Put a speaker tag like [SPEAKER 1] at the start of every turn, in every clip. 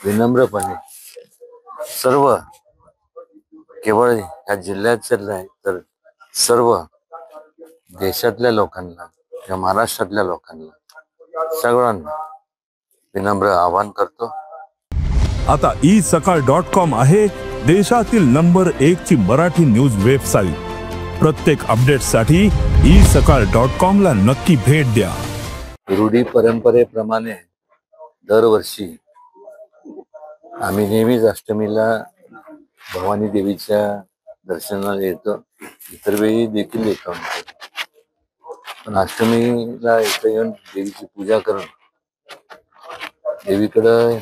[SPEAKER 1] विनम्रपणे सर्व केवळ या जिल्ह्याचं नाही तर सर्व देशातल्या लोकांना या महाराष्ट्रातल्या लोकांना सगळ्यांना विनम्र आवाहन करतो।
[SPEAKER 2] आता isakal.com आहे देशातील नंबर 1 ची मराठी न्यूज वेबसाईट। प्रत्येक अपडेटसाठी isakal.com ला नक्की भेट द्या।
[SPEAKER 1] रूढी परंपरेप्रमाणे दरवर्षी आम्ही नेहमीच अष्टमीला भवानी देवीच्या दर्शनाला येतो, इतर वेळी देखील येतो। पण अष्टमीला इथं येऊन देवीची पूजा करून देवीकडं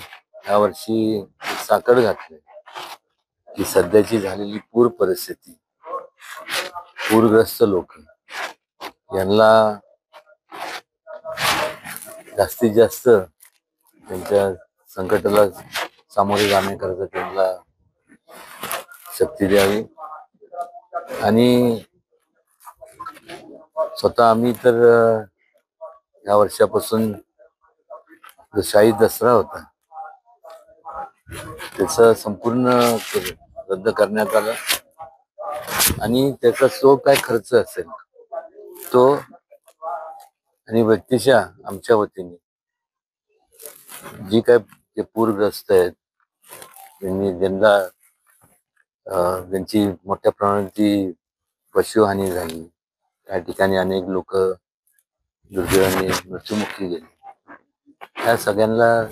[SPEAKER 1] यावर्षी साकड घातली की सध्याची झालेली पूर परिस्थिती, पूरग्रस्त लोक यांना जास्तीत जास्त त्यांच्या संकटाला सामोरे जाण्याकरता त्यांना शक्ती द्यावी। आणि स्वतः आम्ही तर या वर्षापासून जो शाही दसरा होता त्याचा संपूर्ण रद्द करण्यात आला आणि त्याचा जो काय खर्च असेल तो आणि व्यक्तिशः आमच्या वतीने जी काय ते पूरग्रस्त आहेत ज्यांना त्यांची मोठ्या प्रमाणाची पशुहानी झाली, त्या ठिकाणी अनेक लोक दुर्दैवाने मृत्युमुखी गेले, त्या सगळ्यांना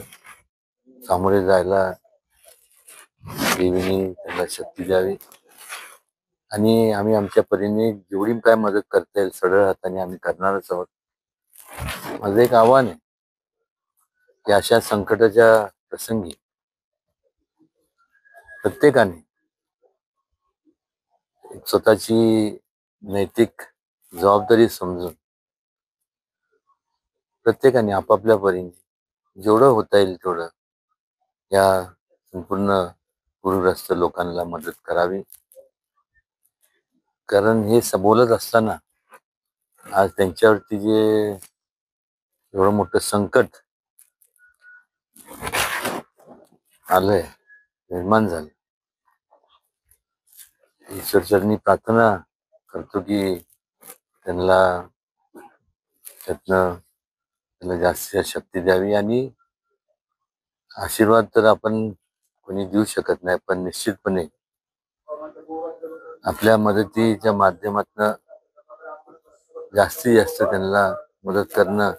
[SPEAKER 1] सामोरे जायला देवीने त्यांना शक्ती द्यावी आणि आम्ही आमच्या परीने जेवढी काय मदत करता येईल सढळ हाताने आम्ही करणारच आहोत। माझं एक आव्हान आहे की अशा संकटाच्या प्रसंगी प्रत्येकाने स्वतःची नैतिक जबाबदारी समजून प्रत्येकाने आपापल्या परीने जेवढं होता येईल तेवढं या संपूर्ण पूरग्रस्त लोकांना मदत करावी। कारण हे बोलत असताना आज त्यांच्यावरती जे एवढं मोठं संकट आलंय, निर्माण झालं, ईश्वरचरणी प्रार्थना करतो की त्यांना जास्त शक्ती द्यावी। आणि आशीर्वाद तर आपण कोणी देऊ शकत नाही, पण निश्चितपणे आपल्या मदतीच्या माध्यमातून जास्तीत जास्त त्यांना मदत करणं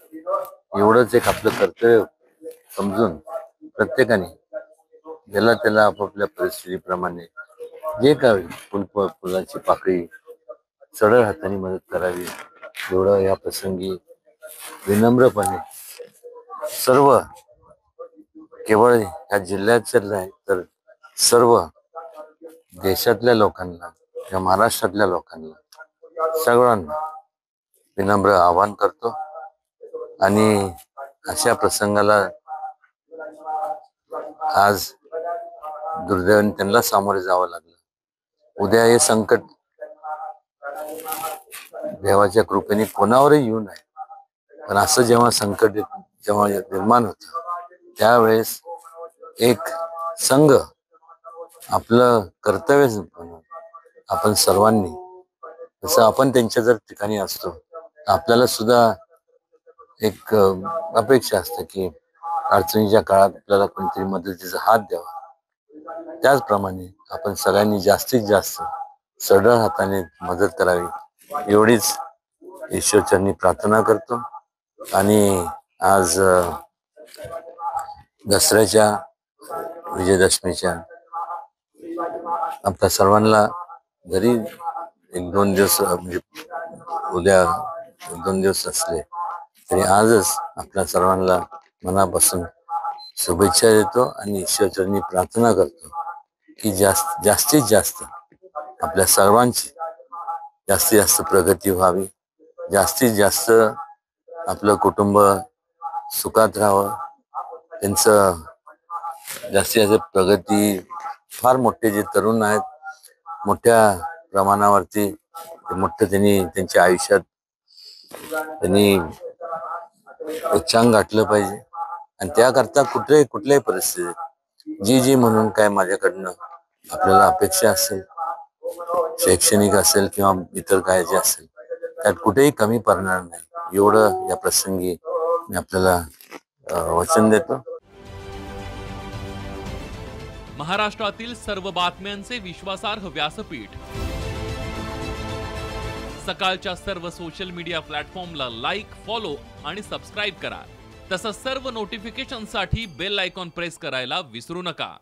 [SPEAKER 1] एवढंच एक आपलं कर्तव्य समजून प्रत्येकाने ज्याला त्याला आपापल्या परिस्थितीप्रमाणे जे काय फुलाची पाकळी सढळ हाताने मदत करावी एवढं या प्रसंगी विनम्रपणे सर्व केवळ या जिल्ह्याचं नाही तर सर्व देशातल्या लोकांना या महाराष्ट्रातल्या लोकांना सगळ्यांना विनम्र आवाहन करतो। आणि अशा प्रसंगाला आज दुर्दैवाने त्यांना सामोरे जावं लागलं। उद्या हे संकट देवाच्या कृपेने कोणावरही येऊ नये, पण असं जेव्हा संकट जेव्हा निर्माण होतं त्यावेळेस एक संघ आपलं कर्तव्य म्हणून आपण सर्वांनी जसं आपण त्यांच्या जर ठिकाणी असतो आपल्याला सुद्धा एक अपेक्षा असते की अडचणीच्या काळात आपल्याला कोणतरी मदतीचा हात द्यावा। त्याचप्रमाणे आपण सगळ्यांनी जास्तीत जास्त सढळ हाताने मदत करावी एवढीच ईश्वरचरणी प्रार्थना करतो। आणि आज दसऱ्याच्या विजयदशमीच्या आपल्या सर्वांना जरी 1-2 दिवस म्हणजे उद्या 1-2 दिवस असले तरी आजच आपल्या सर्वांना मनापासून शुभेच्छा देतो आणि ईश्वरचरणी प्रार्थना करतो की जास्तीत जास्त आपल्या सर्वांची जास्तीत जास्त प्रगती व्हावी, जास्तीत जास्त आपलं कुटुंब सुखात राहावं, त्यांचं जास्तीत जास्त प्रगती। फार मोठे जे तरुण आहेत मोठ्या प्रमाणावरती मोठं त्यांनी त्यांच्या आयुष्यात त्यांनी उच्चांक गाठलं पाहिजे आणि त्याकरता कुठल्याही परिस्थितीत जी म्हणून काय माझ्याकडनं आपल्याला अपेक्षा असेल, शैक्षणिक असेल किंवा इतर काय जे असेल, त्यात कुठेही कमी पडणार नाही एवढं या प्रसंगी मी आपल्याला वचन देतो.
[SPEAKER 3] महाराष्ट्रातील सर्व बातम्यांचे विश्वासार्ह व्यासपीठ, सकाळच्या सर्व सोशल मीडिया प्लॅटफॉर्मला लाईक, फॉलो आणि सबस्क्राईब करा. तसंच सर्व नोटिफिकेशनसाठी बेल आयकॉन प्रेस करायला विसरू नका.